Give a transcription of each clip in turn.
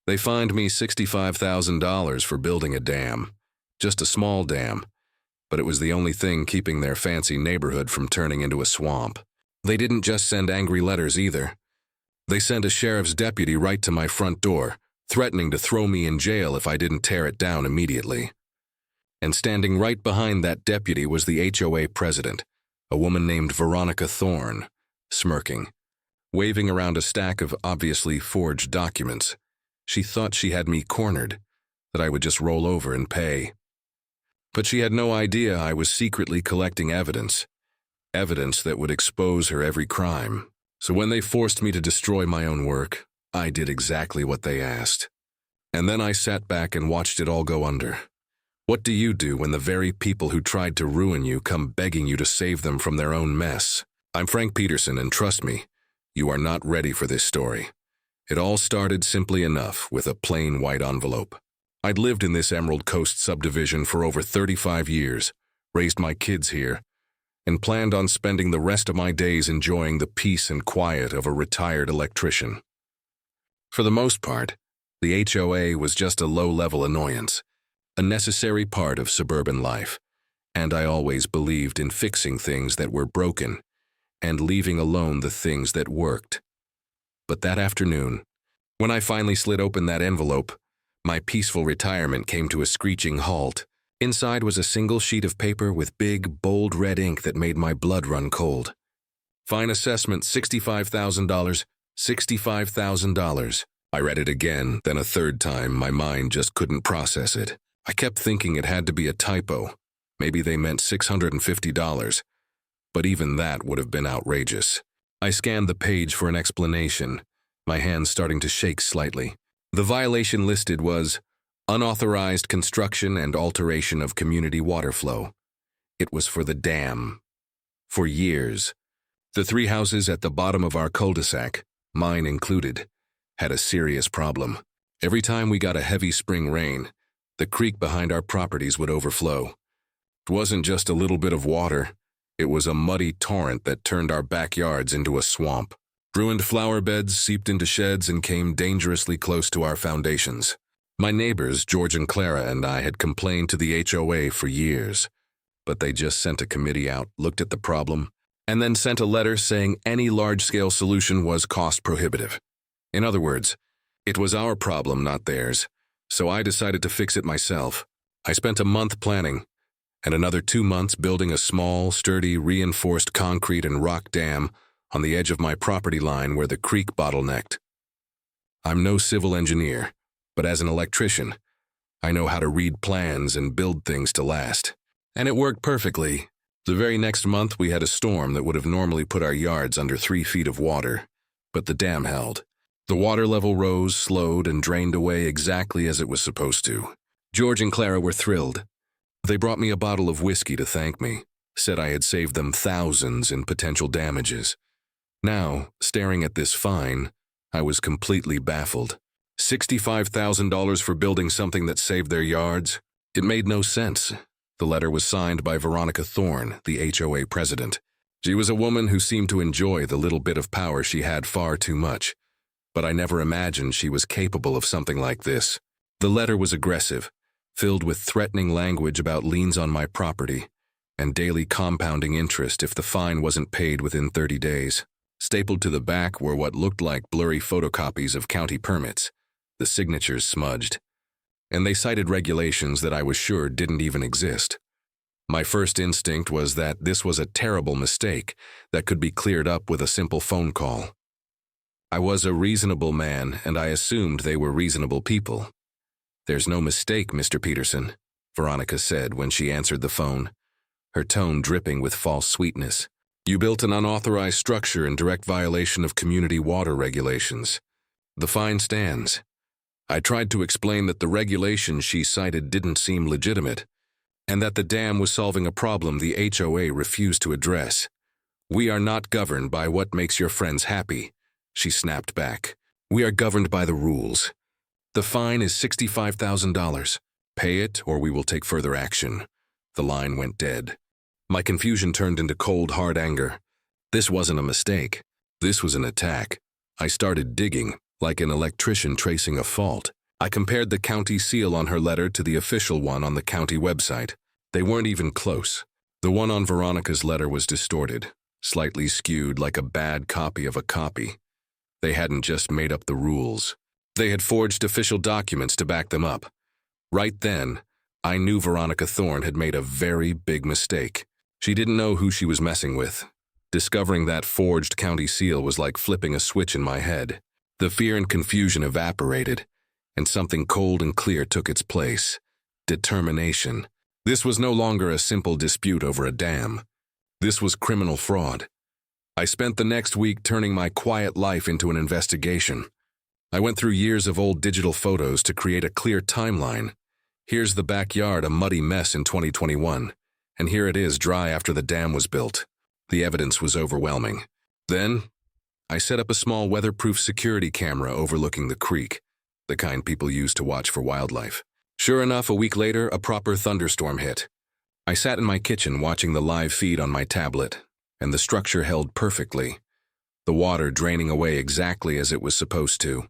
They fined me $65,000 for building a dam. Just a small dam, but it was the only thing keeping their fancy neighborhood from turning into a swamp. They didn't just send angry letters either. They sent a sheriff's deputy right to my front door, threatening to throw me in jail if I didn't tear it down immediately. And standing right behind that deputy was the HOA president, a woman named Veronica Thorne, smirking, waving around a stack of obviously forged documents. She thought she had me cornered, that I would just roll over and pay. But she had no idea I was secretly collecting evidence that would expose her every crime. So when they forced me to destroy my own work, I did exactly what they asked. And then I sat back and watched it all go under. What do you do when the very people who tried to ruin you come begging you to save them from their own mess? I'm Frank Peterson, and trust me, you are not ready for this story. It all started simply enough with a plain white envelope. I'd lived in this Emerald Coast subdivision for over 35 years, raised my kids here, and planned on spending the rest of my days enjoying the peace and quiet of a retired electrician. For the most part, the HOA was just a low-level annoyance, a necessary part of suburban life, and I always believed in fixing things that were broken and leaving alone the things that worked. But that afternoon, when I finally slid open that envelope, my peaceful retirement came to a screeching halt. Inside was a single sheet of paper with big, bold red ink that made my blood run cold. Fine assessment, $65,000, $65,000. I read it again, then a third time. My mind just couldn't process it. I kept thinking it had to be a typo. Maybe they meant $650, but even that would have been outrageous. I scanned the page for an explanation, my hands starting to shake slightly. The violation listed was unauthorized construction and alteration of community water flow. It was for the dam. For years, the 3 houses at the bottom of our cul-de-sac, mine included, had a serious problem. Every time we got a heavy spring rain, the creek behind our properties would overflow. It wasn't just a little bit of water. It was a muddy torrent that turned our backyards into a swamp. Ruined flower beds seeped into sheds and came dangerously close to our foundations. My neighbors, George and Clara, and I had complained to the HOA for years, but they just sent a committee out, looked at the problem, and then sent a letter saying any large-scale solution was cost-prohibitive. In other words, it was our problem, not theirs, so I decided to fix it myself. I spent a month planning, and another 2 months building a small, sturdy, reinforced concrete and rock dam on the edge of my property line where the creek bottlenecked. I'm no civil engineer, but as an electrician, I know how to read plans and build things to last. And it worked perfectly. The very next month we had a storm that would have normally put our yards under 3 feet of water, but the dam held. The water level rose, slowed, and drained away exactly as it was supposed to. George and Clara were thrilled. They brought me a bottle of whiskey to thank me, said I had saved them thousands in potential damages. Now, staring at this fine, I was completely baffled. $65,000 for building something that saved their yards? It made no sense. The letter was signed by Veronica Thorne, the HOA president. She was a woman who seemed to enjoy the little bit of power she had far too much, but I never imagined she was capable of something like this. The letter was aggressive, filled with threatening language about liens on my property and daily compounding interest if the fine wasn't paid within 30 days. Stapled to the back were what looked like blurry photocopies of county permits, the signatures smudged, and they cited regulations that I was sure didn't even exist. My first instinct was that this was a terrible mistake that could be cleared up with a simple phone call. I was a reasonable man, and I assumed they were reasonable people. "There's no mistake, Mr. Peterson," Veronica said when she answered the phone, her tone dripping with false sweetness. "You built an unauthorized structure in direct violation of community water regulations. The fine stands." I tried to explain that the regulations she cited didn't seem legitimate, and that the dam was solving a problem the HOA refused to address. "We are not governed by what makes your friends happy," she snapped back. "We are governed by the rules. The fine is $65,000. Pay it or we will take further action." The line went dead. My confusion turned into cold, hard anger. This wasn't a mistake. This was an attack. I started digging, like an electrician tracing a fault. I compared the county seal on her letter to the official one on the county website. They weren't even close. The one on Veronica's letter was distorted, slightly skewed like a bad copy of a copy. They hadn't just made up the rules. They had forged official documents to back them up. Right then, I knew Veronica Thorne had made a very big mistake. She didn't know who she was messing with. Discovering that forged county seal was like flipping a switch in my head. The fear and confusion evaporated, and something cold and clear took its place. Determination. This was no longer a simple dispute over a dam. This was criminal fraud. I spent the next week turning my quiet life into an investigation. I went through years of old digital photos to create a clear timeline. Here's the backyard, a muddy mess in 2021, and here it is, dry after the dam was built. The evidence was overwhelming. Then, I set up a small weatherproof security camera overlooking the creek, the kind people use to watch for wildlife. Sure enough, a week later, a proper thunderstorm hit. I sat in my kitchen watching the live feed on my tablet, and the structure held perfectly, the water draining away exactly as it was supposed to.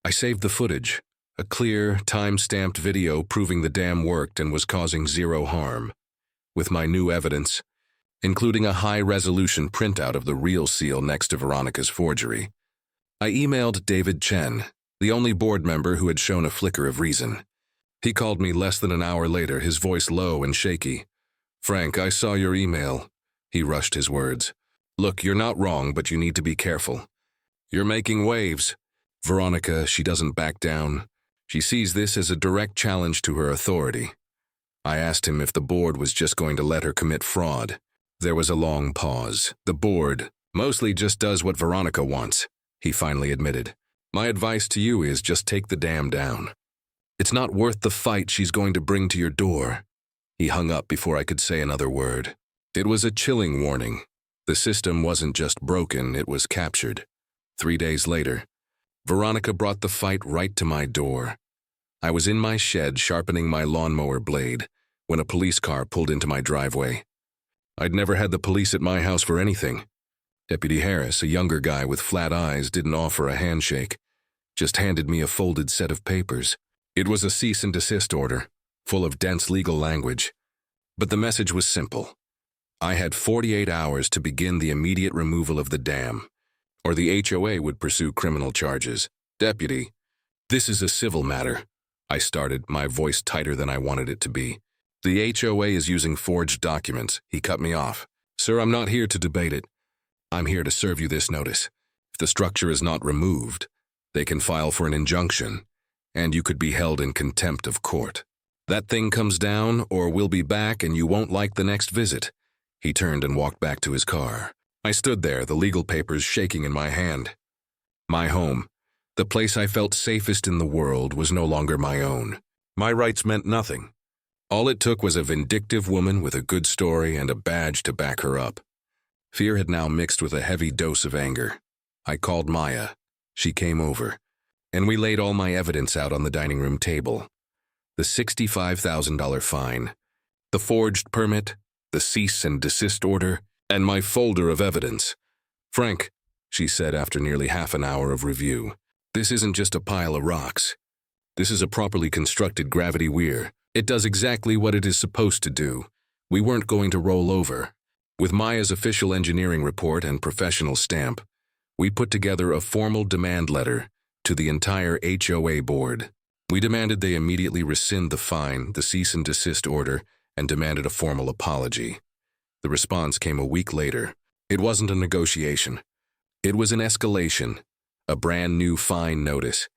I saved the footage, a clear, time-stamped video proving the dam worked and was causing zero harm. With my new evidence, including a high-resolution printout of the real seal next to Veronica's forgery, I emailed David Chen, the only board member who had shown a flicker of reason. He called me less than an hour later, his voice low and shaky. "Frank, I saw your email." He rushed his words. "Look, you're not wrong, but you need to be careful. You're making waves. Veronica, she doesn't back down. She sees this as a direct challenge to her authority." I asked him if the board was just going to let her commit fraud. There was a long pause. "The board mostly just does what Veronica wants," he finally admitted. "My advice to you is just take the dam down. It's not worth the fight she's going to bring to your door." He hung up before I could say another word. It was a chilling warning. The system wasn't just broken, it was captured. 3 days later, Veronica brought the fight right to my door. I was in my shed sharpening my lawnmower blade when a police car pulled into my driveway. I'd never had the police at my house for anything. Deputy Harris, a younger guy with flat eyes, didn't offer a handshake, just handed me a folded set of papers. It was a cease and desist order, full of dense legal language. But the message was simple. I had 48 hours to begin the immediate removal of the dam, or the HOA would pursue criminal charges. "Deputy, this is a civil matter," I started, my voice tighter than I wanted it to be. "The HOA is using forged documents." He cut me off. "Sir, I'm not here to debate it. I'm here to serve you this notice. If the structure is not removed, they can file for an injunction, and you could be held in contempt of court. That thing comes down, or we'll be back and you won't like the next visit." He turned and walked back to his car. I stood there, the legal papers shaking in my hand. My home, the place I felt safest in the world, was no longer my own. My rights meant nothing. All it took was a vindictive woman with a good story and a badge to back her up. Fear had now mixed with a heavy dose of anger. I called Maya. She came over, and we laid all my evidence out on the dining room table. The $65,000 fine, the forged permit, the cease and desist order, and my folder of evidence. "Frank," she said after nearly half an hour of review, "this isn't just a pile of rocks. This is a properly constructed gravity weir. It does exactly what it is supposed to do. We weren't going to roll over." With Maya's official engineering report and professional stamp, we put together a formal demand letter to the entire HOA board. We demanded they immediately rescind the fine, the cease and desist order, and demanded a formal apology. The response came a week later. It wasn't a negotiation. It was an escalation, a brand new fine notice,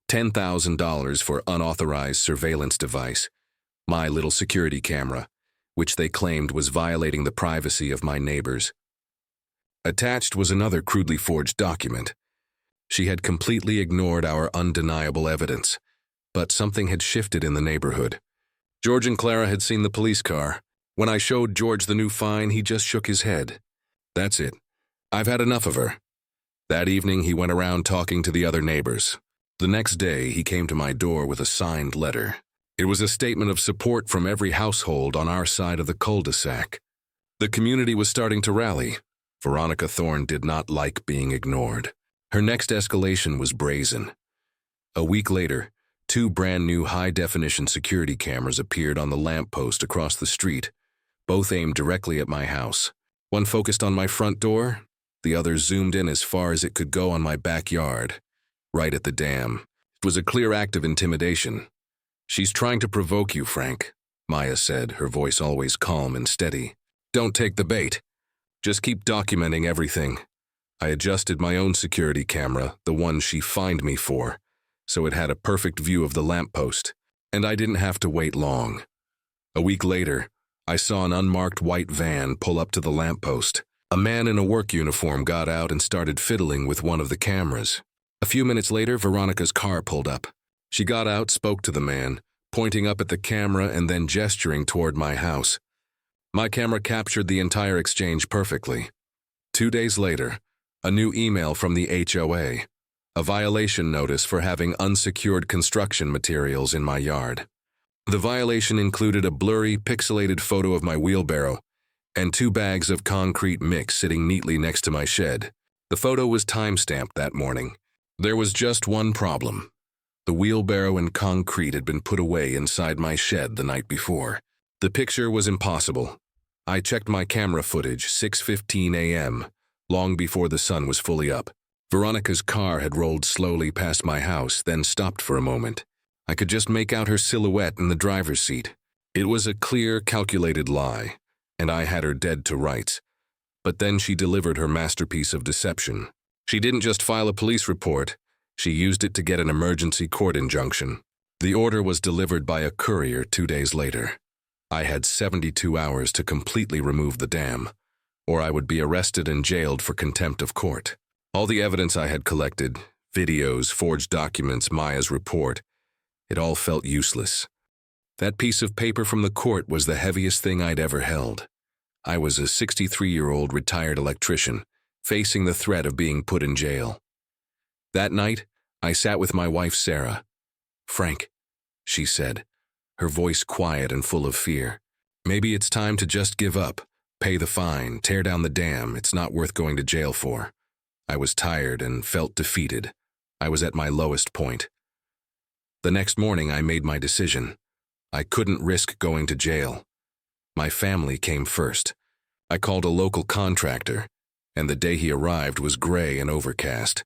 $10,000 for unauthorized surveillance device, my little security camera, which they claimed was violating the privacy of my neighbors. Attached was another crudely forged document. She had completely ignored our undeniable evidence, but something had shifted in the neighborhood. George and Clara had seen the police car. When I showed George the new fine, he just shook his head. "That's it. I've had enough of her." That evening, he went around talking to the other neighbors. The next day, he came to my door with a signed letter. It was a statement of support from every household on our side of the cul-de-sac. The community was starting to rally. Veronica Thorne did not like being ignored. Her next escalation was brazen. A week later, Two brand-new high-definition security cameras appeared on the lamppost across the street, both aimed directly at my house. One focused on my front door, the other zoomed in as far as it could go on my backyard, right at the dam. It was a clear act of intimidation. "She's trying to provoke you, Frank," Maya said, her voice always calm and steady. "Don't take the bait. Just keep documenting everything." I adjusted my own security camera, the one she fined me for, so it had a perfect view of the lamppost, and I didn't have to wait long. A week later, I saw an unmarked white van pull up to the lamppost. A man in a work uniform got out and started fiddling with one of the cameras. A few minutes later, Veronica's car pulled up. She got out, spoke to the man, pointing up at the camera and then gesturing toward my house. My camera captured the entire exchange perfectly. 2 days later, a new email from the HOA, a violation notice for having unsecured construction materials in my yard. The violation included a blurry, pixelated photo of my wheelbarrow and 2 bags of concrete mix sitting neatly next to my shed. The photo was time-stamped that morning. There was just one problem. The wheelbarrow and concrete had been put away inside my shed the night before. The picture was impossible. I checked my camera footage, 6:15 a.m., long before the sun was fully up. Veronica's car had rolled slowly past my house, then stopped for a moment. I could just make out her silhouette in the driver's seat. It was a clear, calculated lie, and I had her dead to rights. But then she delivered her masterpiece of deception. She didn't just file a police report, she used it to get an emergency court injunction. The order was delivered by a courier 2 days later. I had 72 hours to completely remove the dam, or I would be arrested and jailed for contempt of court. All the evidence I had collected, videos, forged documents, Maya's report, it all felt useless. That piece of paper from the court was the heaviest thing I'd ever held. I was a 63-year-old retired electrician, facing the threat of being put in jail. That night, I sat with my wife, Sarah. "Frank," she said, her voice quiet and full of fear. "Maybe it's time to just give up, pay the fine, tear down the dam. It's not worth going to jail for." I was tired and felt defeated. I was at my lowest point. The next morning, I made my decision. I couldn't risk going to jail. My family came first. I called a local contractor, and the day he arrived was gray and overcast.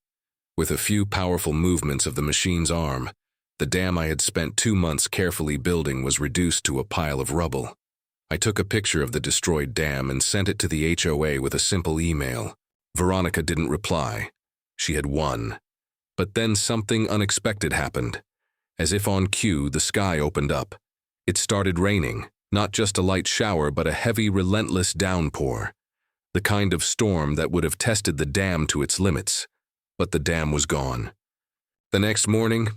With a few powerful movements of the machine's arm, the dam I had spent 2 months carefully building was reduced to a pile of rubble. I took a picture of the destroyed dam and sent it to the HOA with a simple email. Veronica didn't reply. She had won. But then something unexpected happened. As if on cue, the sky opened up. It started raining, not just a light shower, but a heavy, relentless downpour. The kind of storm that would have tested the dam to its limits. But the dam was gone. The next morning,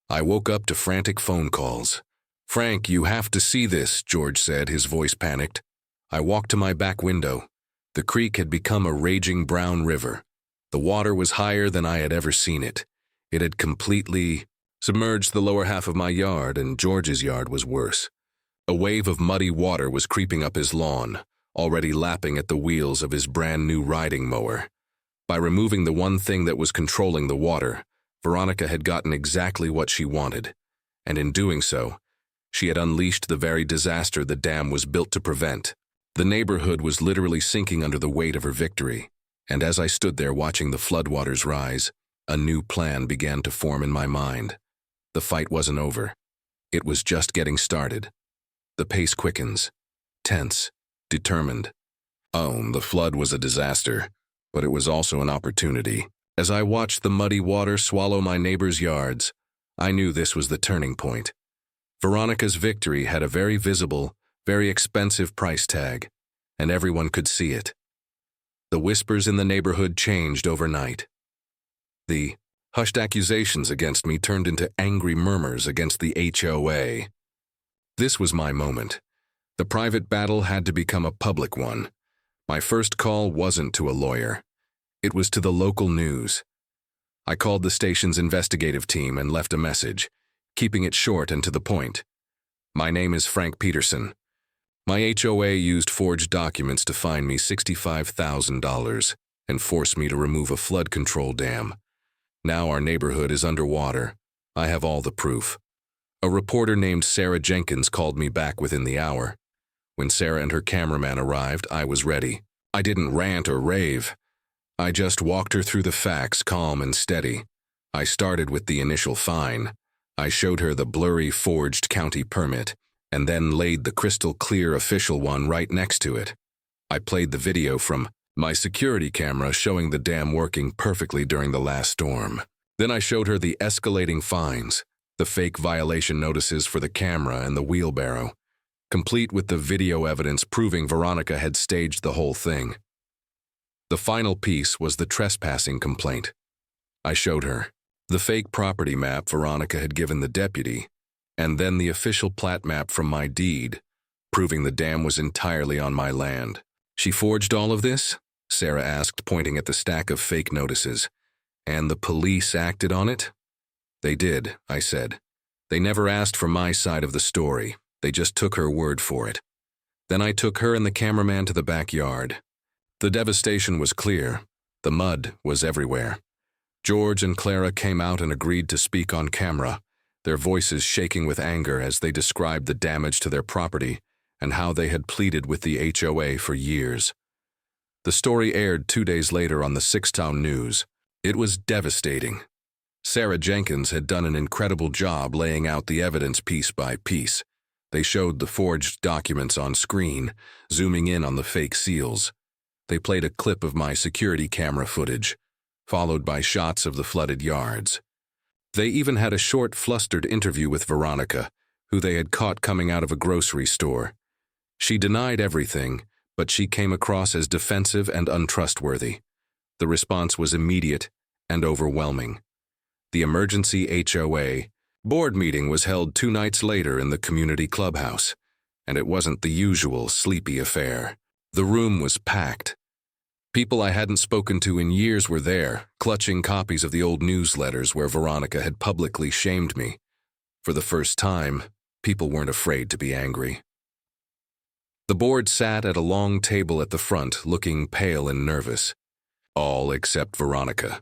I woke up to frantic phone calls. "Frank, you have to see this," George said, his voice panicked. I walked to my back window. The creek had become a raging brown river. The water was higher than I had ever seen it. It had completely submerged the lower half of my yard, and George's yard was worse. A wave of muddy water was creeping up his lawn, already lapping at the wheels of his brand-new riding mower. By removing the one thing that was controlling the water, Veronica had gotten exactly what she wanted, and in doing so, she had unleashed the very disaster the dam was built to prevent. The neighborhood was literally sinking under the weight of her victory, and as I stood there watching the floodwaters rise, a new plan began to form in my mind. The fight wasn't over. It was just getting started. The pace quickens. Tense. Determined. The flood was a disaster, but it was also an opportunity. As I watched the muddy water swallow my neighbors' yards, I knew this was the turning point. Veronica's victory had a very visible, very expensive price tag, and everyone could see it. The whispers in the neighborhood changed overnight. The hushed accusations against me turned into angry murmurs against the HOA. This was my moment. The private battle had to become a public one. My first call wasn't to a lawyer. It was to the local news. I called the station's investigative team and left a message, keeping it short and to the point. "My name is Frank Peterson. My HOA used forged documents to fine me $65,000 and force me to remove a flood control dam. Now our neighborhood is underwater. I have all the proof. A reporter named Sarah Jenkins called me back within the hour. When Sarah and her cameraman arrived, I was ready. I didn't rant or rave. I just walked her through the facts, calm and steady. I started with the initial fine. I showed her the blurry forged county permit, and then laid the crystal clear official one right next to it. I played the video from my security camera showing the dam working perfectly during the last storm. Then I showed her the escalating fines, the fake violation notices for the camera and the wheelbarrow, complete with the video evidence proving Veronica had staged the whole thing. The final piece was the trespassing complaint. I showed her the fake property map Veronica had given the deputy, and then the official plat map from my deed, proving the dam was entirely on my land. She forged all of this? Sarah asked, pointing at the stack of fake notices. And the police acted on it? They did, I said. They never asked for my side of the story. They just took her word for it. Then I took her and the cameraman to the backyard. The devastation was clear. The mud was everywhere. George and Clara came out and agreed to speak on camera, their voices shaking with anger as they described the damage to their property and how they had pleaded with the HOA for years. The story aired 2 days later on the Sixtown News. It was devastating. Sarah Jenkins had done an incredible job laying out the evidence piece by piece. They showed the forged documents on screen, zooming in on the fake seals. They played a clip of my security camera footage, followed by shots of the flooded yards. They even had a short, flustered interview with Veronica, who they had caught coming out of a grocery store. She denied everything, but she came across as defensive and untrustworthy. The response was immediate and overwhelming. The emergency HOA board meeting was held 2 nights later in the community clubhouse, and it wasn't the usual sleepy affair. The room was packed. People I hadn't spoken to in years were there, clutching copies of the old newsletters where Veronica had publicly shamed me. For the first time, people weren't afraid to be angry. The board sat at a long table at the front, looking pale and nervous. All except Veronica.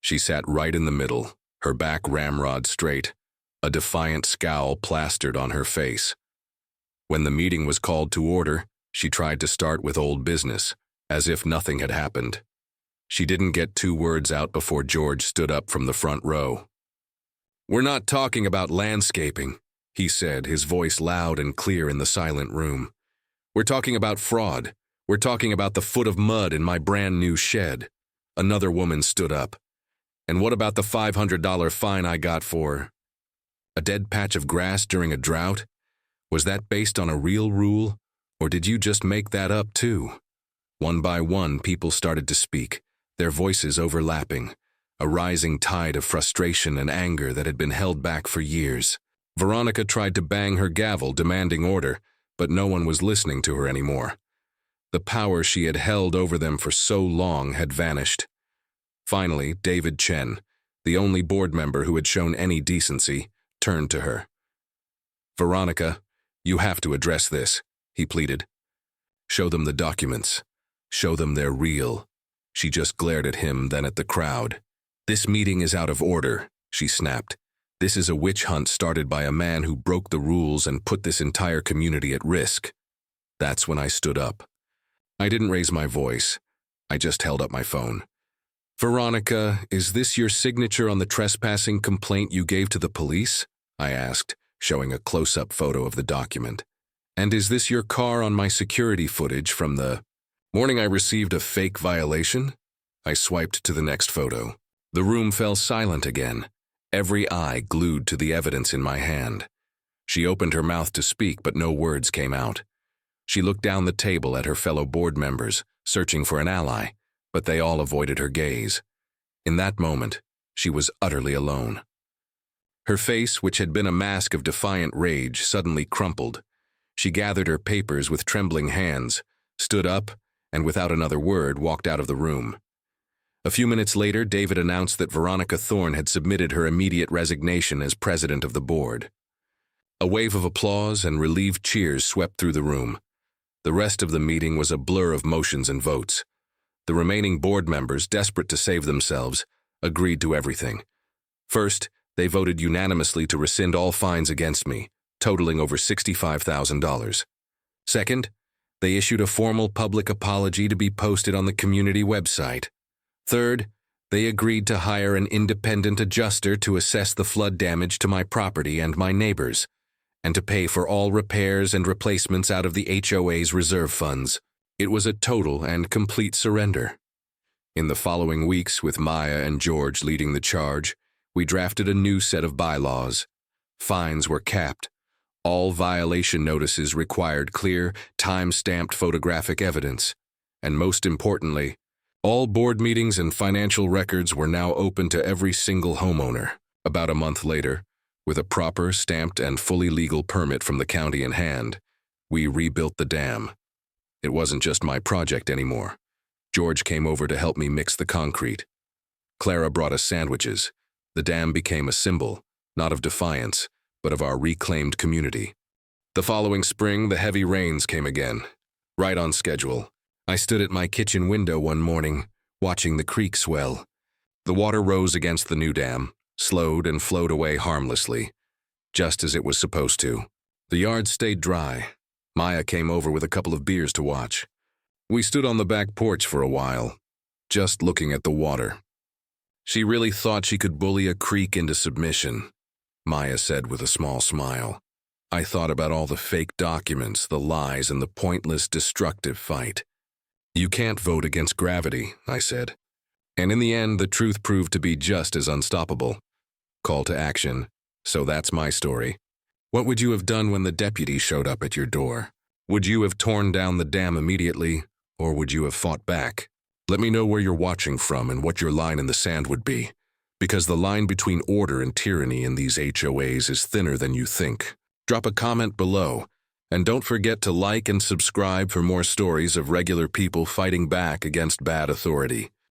She sat right in the middle, her back ramrod straight, a defiant scowl plastered on her face. When the meeting was called to order, she tried to start with old business, as if nothing had happened. She didn't get 2 words out before George stood up from the front row. "We're not talking about landscaping," he said, his voice loud and clear in the silent room. "We're talking about fraud. We're talking about the foot of mud in my brand new shed." Another woman stood up. "And what about the $500 fine I got for a dead patch of grass during a drought? Was that based on a real rule, or did you just make that up too?" One by one, people started to speak, their voices overlapping, a rising tide of frustration and anger that had been held back for years. Veronica tried to bang her gavel, demanding order, but no one was listening to her anymore. The power she had held over them for so long had vanished. Finally, David Chen, the only board member who had shown any decency, turned to her. "Veronica, you have to address this," he pleaded. "Show them the documents. Show them they're real." She just glared at him, then at the crowd. "This meeting is out of order," she snapped. "This is a witch hunt started by a man who broke the rules and put this entire community at risk." That's when I stood up. I didn't raise my voice. I just held up my phone. "Veronica, is this your signature on the trespassing complaint you gave to the police?" I asked, showing a close-up photo of the document. "And is this your car on my security footage from the morning I received a fake violation?" I swiped to the next photo. The room fell silent again, every eye glued to the evidence in my hand. She opened her mouth to speak, but no words came out. She looked down the table at her fellow board members, searching for an ally, but they all avoided her gaze. In that moment, she was utterly alone. Her face, which had been a mask of defiant rage, suddenly crumpled. She gathered her papers with trembling hands, stood up, and without another word, walked out of the room. A few minutes later, David announced that Veronica Thorne had submitted her immediate resignation as president of the board. A wave of applause and relieved cheers swept through the room. The rest of the meeting was a blur of motions and votes. The remaining board members, desperate to save themselves, agreed to everything. First, They voted unanimously to rescind all fines against me, totaling over $65,000. Second, they issued a formal public apology to be posted on the community website. Third, they agreed to hire an independent adjuster to assess the flood damage to my property and my neighbors, and to pay for all repairs and replacements out of the HOA's reserve funds. It was a total and complete surrender. In the following weeks, with Maya and George leading the charge, we drafted a new set of bylaws. Fines were capped. All violation notices required clear, time-stamped photographic evidence. And most importantly, all board meetings and financial records were now open to every single homeowner. About a month later, with a proper, stamped, and fully legal permit from the county in hand, we rebuilt the dam. It wasn't just my project anymore. George came over to help me mix the concrete. Clara brought us sandwiches. The dam became a symbol, not of defiance, but of our reclaimed community. The following spring, the heavy rains came again, right on schedule. I stood at my kitchen window one morning, watching the creek swell. The water rose against the new dam, slowed and flowed away harmlessly, just as it was supposed to. The yard stayed dry. Maya came over with a couple of beers to watch. We stood on the back porch for a while, just looking at the water. She really thought she could bully a creek into submission, Maya said with a small smile. I thought about all the fake documents, the lies, and the pointless, destructive fight. You can't vote against gravity, I said. And in the end, the truth proved to be just as unstoppable. Call to action. So that's my story. What would you have done when the deputy showed up at your door? Would you have torn down the dam immediately, or would you have fought back? Let me know where you're watching from and what your line in the sand would be, because the line between order and tyranny in these HOAs is thinner than you think. Drop a comment below, and don't forget to like and subscribe for more stories of regular people fighting back against bad authority.